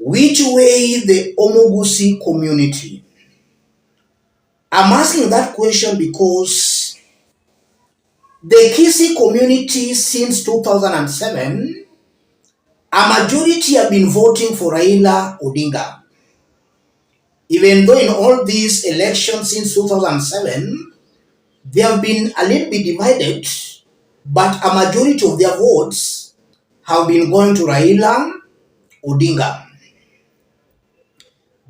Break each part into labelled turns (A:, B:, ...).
A: Which way the Omogusi community? I'm asking that question because the Kisii community since 2007, a majority have been voting for Raila Odinga. Even though in all these elections since 2007, they have been a little bit divided, but a majority of their votes have been going to Raila Odinga.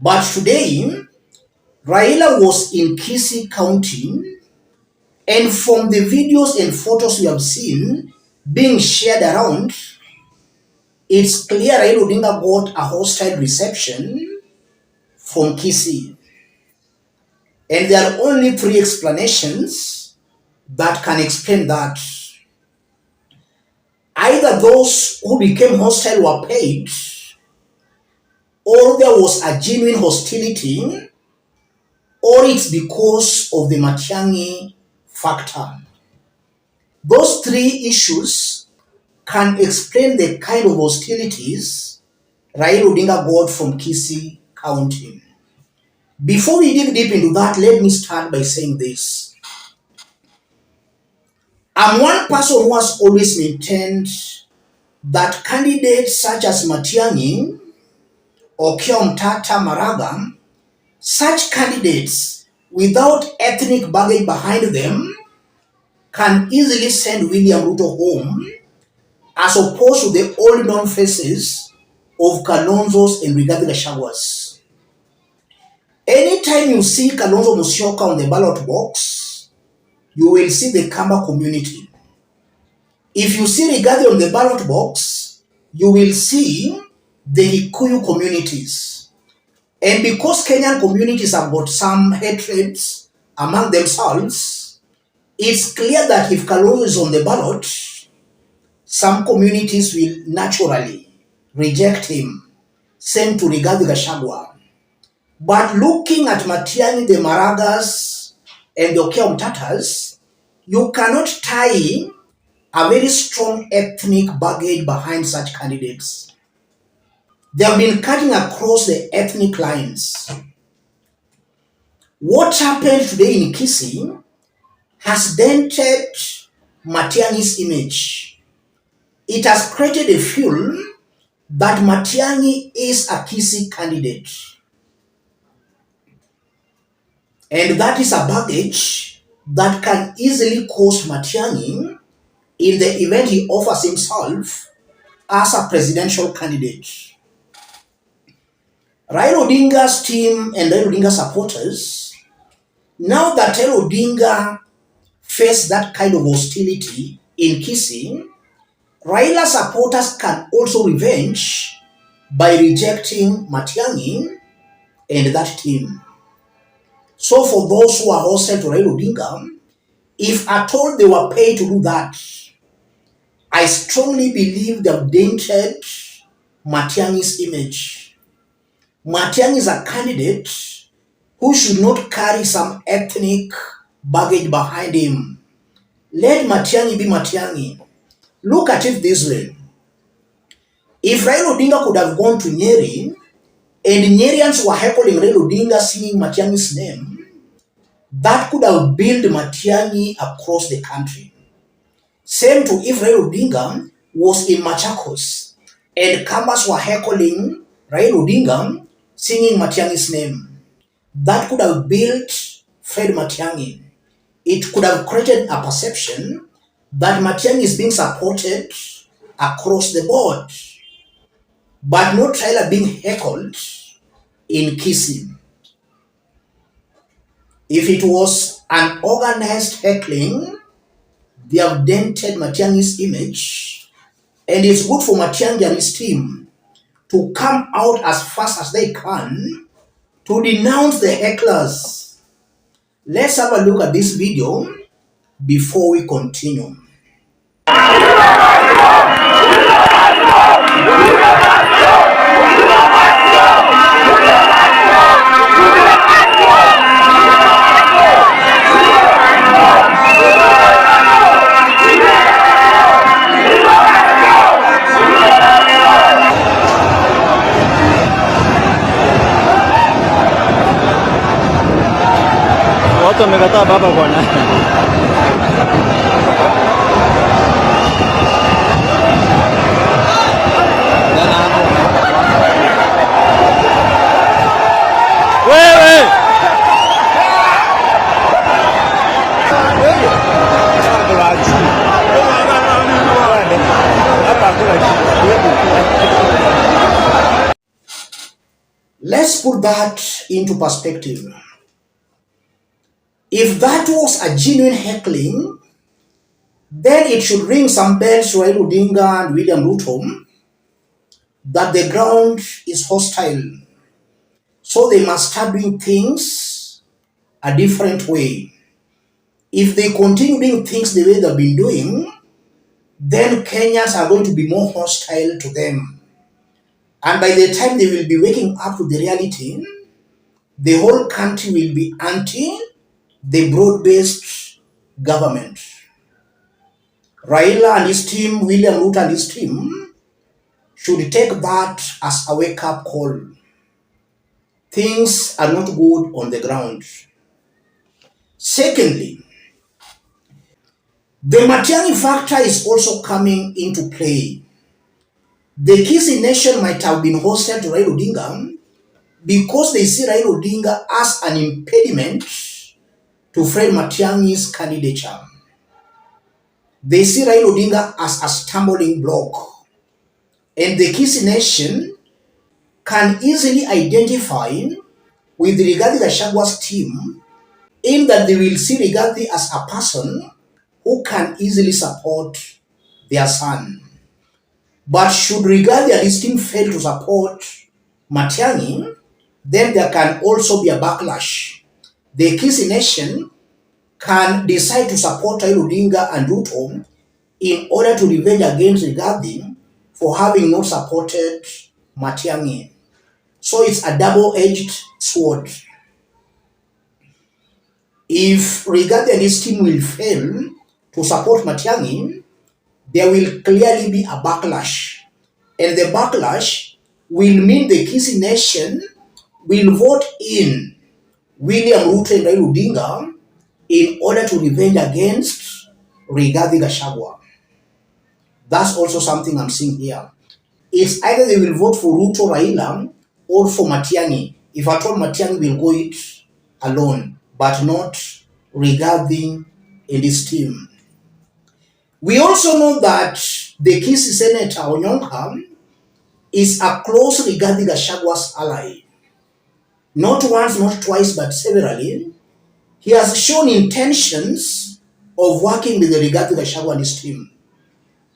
A: But today, Raila was in Kisii County, and from the videos and photos we have seen being shared around, it's clear Raila Odinga got a hostile reception from Kisii. And there are only three explanations that can explain that. Either those who became hostile were paid, or there was a genuine hostility, or it's because of the Matiang'i factor. Those three issues can explain the kind of hostilities Raila Odinga got from Kisii County. Before we dig deep into that, let me start by saying this. I'm one person who has always maintained that candidates such as Matiang'i or Kiomtata Maraga, such candidates without ethnic baggage behind them can easily send William Ruto home, as opposed to the old known faces of Kalonzo's and Rigathi Gachagwa's. Anytime you see Kalonzo Musyoka on the ballot box, you will see the Kamba community. If you see Rigathi on the ballot box, you will see the Kikuyu communities. And because Kenyan communities have got some hatreds among themselves, it's clear that if Kalonzo is on the ballot, some communities will naturally reject him. Same to Rigathi Gachagua. But looking at Matiang'i, the Maragas, and the Okiya Mtatas, you cannot tie a very strong ethnic baggage behind such candidates. They have been cutting across the ethnic lines. What happened today in Kisii has dented Matiang'i's image. It has created a fuel that Matiang'i is a Kisii candidate. And that is a baggage that can easily cost Matiang'i in the event he offers himself as a presidential candidate. Raila Odinga's team and Raila Odinga supporters, now that Raila Odinga faced that kind of hostility in Kisii, Raila supporters can also revenge by rejecting Matiang'i and that team. So for those who are hostile to Raila Odinga, if at all they were paid to do that, I strongly believe they have dented Matiang'i's image. Matiang'i is a candidate who should not carry some ethnic baggage behind him. Let Matiang'i be Matiang'i. Look at it this way. If Raila Odinga could have gone to Nyeri, and Nyerians were heckling Raila Odinga singing Matiang'i's name, that could have built Matiang'i across the country. Same to if Raila Odinga was in Machakos and Kambas were heckling Raila Odinga singing Matiang'i's name. That could have built Fred Matiang'i. It could have created a perception that Matiang'i is being supported across the board, but not Raila being heckled in Kisii. If it was an organized heckling, they have dented Matiang'i's image, and it's good for Matiang'i and his team to come out as fast as they can to denounce the hecklers. Let's have a look at this video before we continue.
B: Watu wamekataa baba bwana. Wewe!
A: Let's put that into perspective. If that was a genuine heckling, then it should ring some bells to Raila Odinga and William Ruto that the ground is hostile. So they must start doing things a different way. If they continue doing things the way they've been doing, then Kenyans are going to be more hostile to them. And by the time they will be waking up to the reality, the whole country will be anti the broad-based government. Raila and his team, William Ruto and his team, should take that as a wake-up call. Things are not good on the ground. Secondly, the Matiang'i factor is also coming into play. The Kisii nation might have been hostile to Raila Odinga because they see Raila Odinga as an impediment to Fred Matiang'i's candidature. They see Raila Odinga as a stumbling block. And the Kisii nation can easily identify with Rigathi Gachagwa's team in that they will see Rigathi as a person who can easily support their son. But should Rigathi and his team fail to support Matiang'i, then there can also be a backlash. The Kisii nation can decide to support Raila Odinga and Ruto in order to revenge against Rigathi for having not supported Matiang'i. So it's a double-edged sword. If Rigathi and his team will fail to support Matiang'i, there will clearly be a backlash. And the backlash will mean the Kisii nation will vote in William Ruto and Raila Odinga in order to revenge against Rigathi Gachagua. That's also something I'm seeing here. It's either they will vote for Ruto Raila or for Matiang'i. If at all Matiang'i will go it alone, but not Rigathi and his team. We also know that the Kisii Senator Onyonka is a close Rigathi Gachagwa's ally. Not once, not twice, but severally. He has shown intentions of working with the Rigathi Gachagua and his team.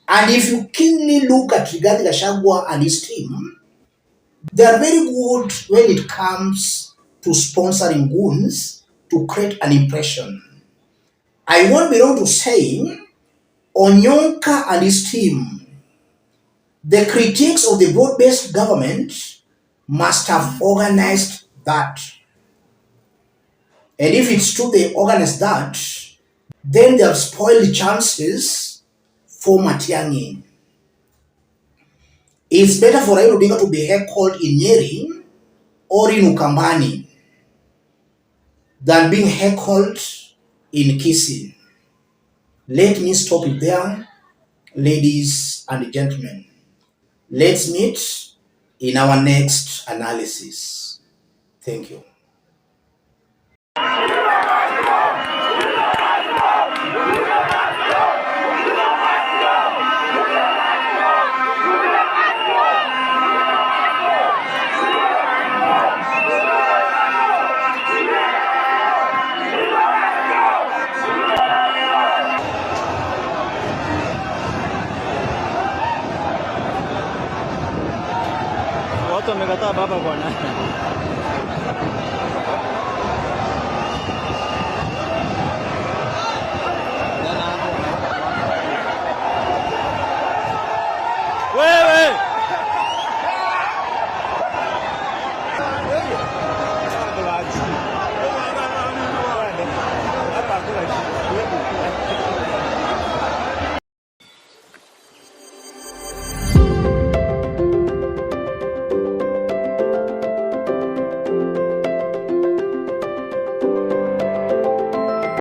A: And if you keenly look at Rigathi Gachagua and his team, they are very good when it comes to sponsoring goons to create an impression. I won't be wrong to say, Onyonka and his team, the critiques of the broad-based government must have organized that. And if it's true they organized that, then they have spoiled the chances for Matiang'i. It's better for Raila Odinga to be heckled in Nyeri or in Ukambani than being heckled in Kisii. Let me stop it there, ladies and gentlemen. Let's meet in our next analysis. Thank you.
B: Watu wamekataa baba bwana.